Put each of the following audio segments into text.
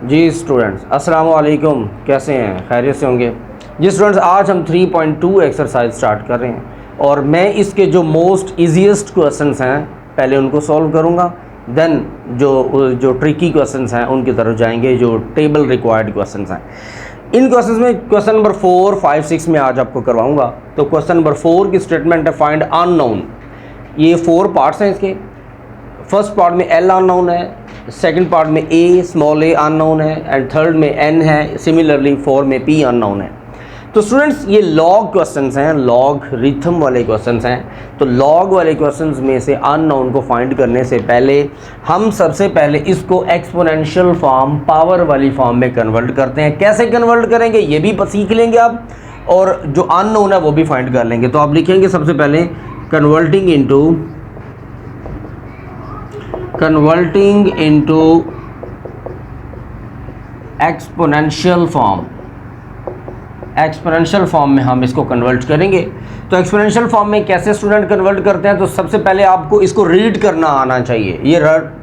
जी students अस्सलाम वालेकुम, कैसे हैं? खैरियत से होंगे। जी स्टूडेंट्स, आज हम 3.2 एक्सरसाइज स्टार्ट कर रहे हैं और मैं इसके जो मोस्ट इजीएस्ट क्वेश्चंस हैं पहले उनको सॉल्व करूंगा, देन जो ट्रिकी क्वेश्चंस हैं उनकी तरफ जाएंगे, जो टेबल रिक्वायर्ड क्वेश्चंस हैं। इन क्वेश्चंस में क्वेश्चन नंबर 4, 5, 6 में आज आपको करवाऊंगा। तो क्वेश्चन नंबर 4 की स्टेटमेंट है फाइंड अननोन। ये 4 पार्ट्स हैं इसके। फर्स्ट पार्ट में एल अननोन है, सेकंड पार्ट में ए स्मॉल ए अननोन है एंड थर्ड में एन है। सिमिलरली 4 में पी अननोन है। तो स्टूडेंट्स ये लॉग क्वेश्चंस हैं, लॉग रिथम वाले क्वेश्चंस हैं। तो लॉग वाले क्वेश्चंस में से अननोन को फाइंड करने से पहले हम सबसे पहले इसको एक्सपोनेंशियल फॉर्म, पावर वाली फॉर्म में कन्वर्ट करते हैं। कैसे कन्वर्ट करेंगे ये भी सीख लेंगे आप, और जो अननोन है वो भी फाइंड कर लेंगे। तो आप लिखेंगे सबसे पहले converting into exponential form. Exponential form में हम इसको कन्वर्ट करेंगे। तो एक्सपोनेंशियल फॉर्म में कैसे स्टूडेंट कन्वर्ट करते हैं? तो सबसे पहले आपको इसको रीड करना आना चाहिए। ये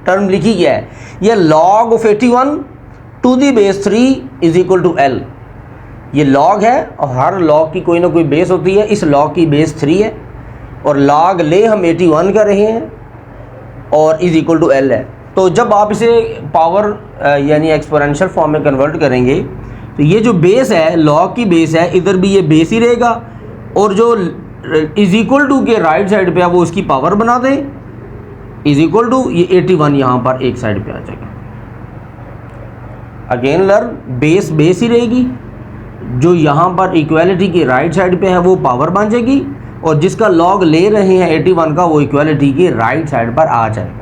टर्म लिखी गया है, ये log of 81 to the base 3 is equal to L। ये log है और हर log की कोई ना कोई बेस होती है। इस log की बेस 3 है और log ले हम 81 कर रहे हैं और इज इक्वल टू L है। तो जब आप इसे पावर यानी एक्सपोनेंशियल फॉर्म में कन्वर्ट करेंगे तो ये जो बेस है, लॉग की बेस है, इधर भी ये बेस ही रहेगा और जो इज इक्वल टू के राइट साइड पे है वो उसकी पावर बना दें, इज इक्वल टू ये 81 यहाँ पर एक साइड पे आ जाएगा। अगेन लर्न, बेस बेस ही रहेगी, जो यहाँ पर इक्वालिटी की राइट साइड पे है वो पावर बन जाएगी और जिसका लॉग ले रहे हैं 81 का वो इक्वालिटी की राइट साइड पर आ जाएगा।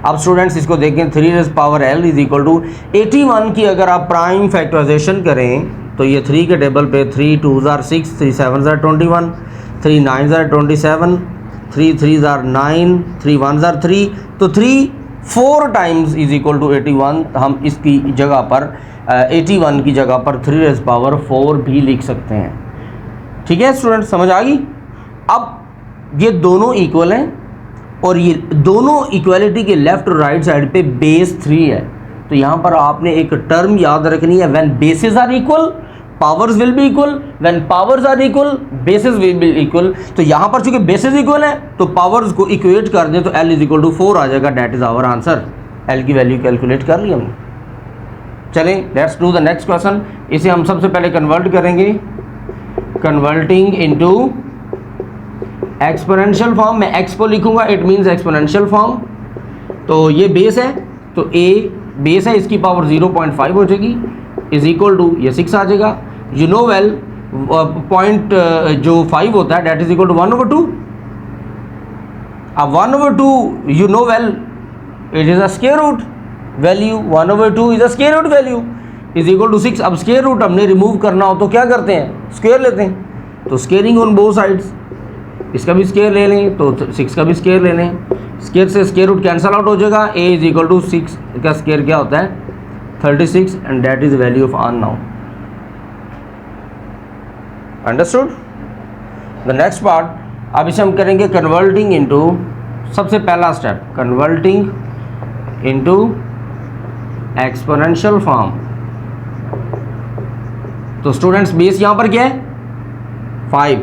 अब स्टूडेंट्स इसको देखें, 3 raise power L is equal to 81 की अगर आप प्राइम फैक्टराइजेशन करें तो ये 3 के टेबल पे 3 2s are 6, 3 7s are 21, 3 9s are 27, 3 3s are 9, 3 1s are 3। तो 3 4 टाइम्स इज इक्वल टू 81। हम इसकी जगह पर 81 की जगह पर 3 रेज़ पावर 4 भी लिख सकते हैं। ठीक है स्टूडेंट, समझ आ गई? अब ये दोनों इक्वल हैं और ये दोनों इक्वालिटी के लेफ्ट और राइट साइड पे बेस 3 है। तो यहाँ पर आपने एक टर्म याद रखनी है, when bases are equal powers will be equal, when powers are equal bases will be equal. तो यहाँ पर चूंकि बेसेस इक्वल है तो पावर्स को इक्वेट कर दें तो L इज इक्वल टू 4 आ जाएगा। That is our answer. L की वैल्यू कैलकुलेट कर ली हमने। चलें let's do the next question. इसे हम सबसे पहले कन्वर्ट करेंगे, कन्वर्टिंग इनटू एक्सपोनेंशियल फॉर्म। मैं एक्सपो लिखूंगा, इट मींस एक्सपोनेंशियल फॉर्म। तो ये बेस है तो A बेस है, इसकी पावर 0.5 हो जाएगी, इज इक्वल टू ये 6 आ जाएगा। यू नो वेल पॉइंट जो 5 होता है डेट इज इक्वल टू 1/2। अब 1/2 you know well it is a square root value. 1/2 is a square root value is equal to 6। अब स्क्वायर रूट हमने रिमूव करना हो तो क्या करते हैं? स्क्वायर लेते हैं। तो स्क्वेयरिंग ऑन बोथ साइड्स, इसका भी स्क्वायर ले लें तो 6 का भी स्क्वायर ले लें। स्क्वायर से स्क्वायर रूट कैंसल आउट हो जाएगा। A इज इक्वल टू 6 का स्क्वायर क्या होता है? 36 and that is value of unknown. Understood? The next part, अब इसे हम करेंगे कन्वर्टिंग इनटू, सबसे पहला step converting into exponential form. तो स्टूडेंट्स बेस यहां पर क्या है? 5,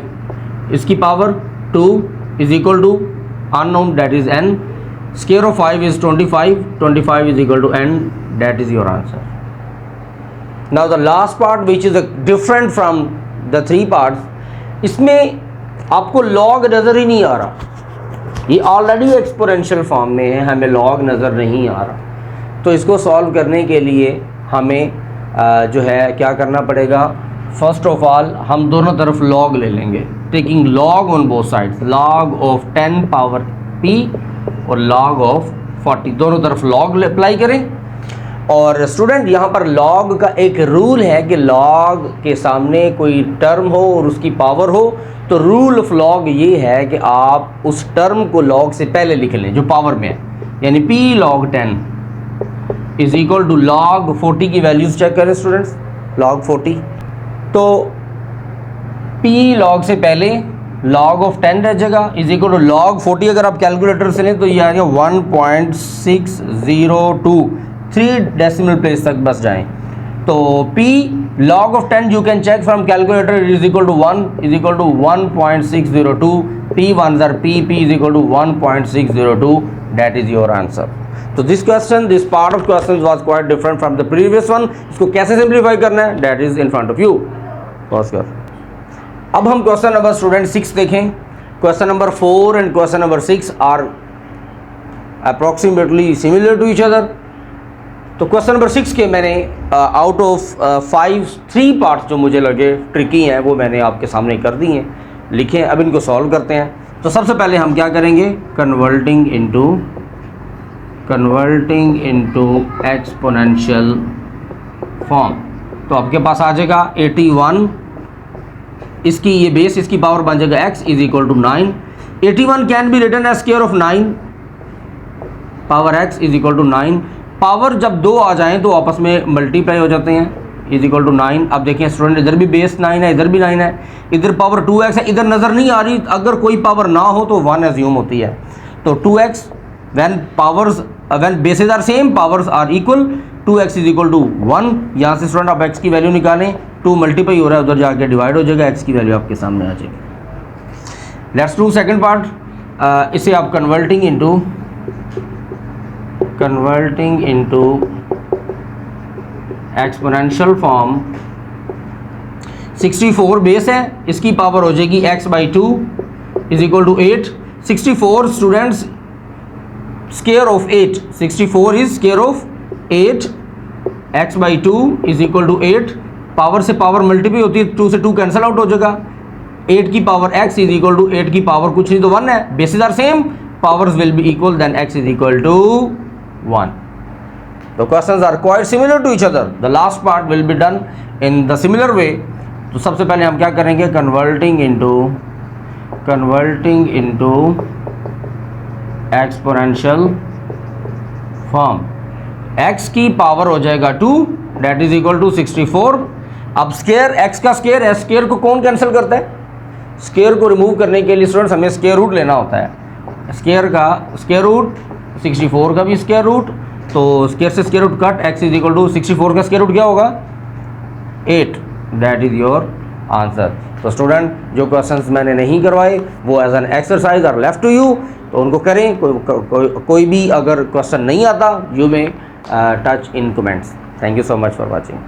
इसकी power 2 is equal to unknown that is n। Square of 5 is 25, 25 is equal to n। That is your answer. Now the last part which is different from the 3 parts, इसमें आपको log नज़र ही नहीं आ रहा। ये ऑलरेडी एक्सपोनेंशियल फॉर्म में है, हमें log नज़र नहीं आ रहा। तो इसको सॉल्व करने के लिए हमें जो है क्या करना पड़ेगा? फर्स्ट ऑफ ऑल हम दोनों तरफ लॉग ले लेंगे, taking log on both sides. Log of 10 power p और लॉग ऑफ 40, दोनों तरफ लॉग अप्लाई करें। और स्टूडेंट यहाँ पर लॉग का एक रूल है कि लॉग के सामने कोई टर्म हो और उसकी पावर हो तो रूल ऑफ लॉग ये है कि आप उस टर्म को लॉग से पहले लिख लें जो पावर में है। यानी p log 10 is equal to log 40 की वैल्यूज चेक करें स्टूडेंट्स। log 40 तो p log से पहले log ऑफ 10 रह जाएगा इज इक्वल टू log 40। अगर आप कैलकुलेटर से लें तो ये आएगा 1.602, 3 डेसिमल प्लेस तक बस जाएं। तो P log of 10 you can check from calculator, it is equal to 1 is equal to 1.602. P ones are P is equal to 1.602. That is your answer. So this question, this part of questions was quite different from the previous one. इसको कैसे simplify करना है, that is in front of you. Pause कर. अब हम question number student 6 देखें. Question number 4 and question number 6 are approximately similar to each other. तो question number 6 के मैंने आउट ऑफ 3 पार्ट्स जो मुझे लगे ट्रिकी हैं वो मैंने आपके सामने कर दी हैं, लिखे. अब इनको सॉल्व करते हैं. तो सबसे पहले हम क्या करेंगे, कन्वर्टिंग इनटू एक्सपोनेंशियल फॉर्म. तो आपके पास आ जाएगा 81, इसकी ये बेस, इसकी पावर बन जाएगा x is equal to 9. 81 can be written as square of 9, power x is equal to 9. Power जब 2 आ जाएं तो आपस में मल्टीप्लाई हो जाते हैं, इज इक्वल टू 9. अब देखिए स्टूडेंट, इधर भी बेस 9 है, इधर भी 9 है, इधर पावर 2x है, इधर नज़र नहीं आ रही. अगर कोई पावर ना हो तो 1 एज्यूम होती है. तो 2x when bases are same, powers are equal, 2x is equal to 1. यहाँ से स्टूडेंट आप x की वैल्यू निकालें, 2 मल्टीप्लाई हो रहा है, उधर जाके डिवाइड हो जाएगा, x की वैल्यू आपके सामने आ जाएगी. Let's do second part. इसे आप converting into exponential form. 64 base है, इसकी पावर हो जाएगी x/2 is equal to 8. 64 students square of 8, 64 is square of 8, x/2 is equal to 8. Power से पावर मल्टीप्लाई होती है, 2 से 2 कैंसिल आउट हो जाएगा. 8 की power x is equal to 8 की पावर कुछ नहीं तो 1 है. Bases are same, powers will be equal, then x is equal to 1. The questions are quite similar to each other. The last part will be done in the similar way. तो सबसे पहले हम क्या करेंगे, converting into exponential form. x की power हो जाएगा 2, that is equal to 64. अब स्क्वायर, x का स्क्वायर है, स्क्वायर को कौन कैंसिल करता है? स्क्वायर को रिमूव करने के लिए स्टूडेंट्स हमें स्क्वायर रूट लेना होता है. स्क्वायर का स्क्वायर रूट, 64 का भी स्क्वायर रूट, तो स्क्वायर से square root cut, x is equal to 64 का स्क्वायर रूट क्या होगा, 8. That is your answer. तो स्टूडेंट जो क्वेश्चंस मैंने नहीं करवाए वो as an exercise are left to you, तो उनको करें. कोई भी अगर क्वेश्चन नहीं आता, you may touch in comments. Thank you so much for watching.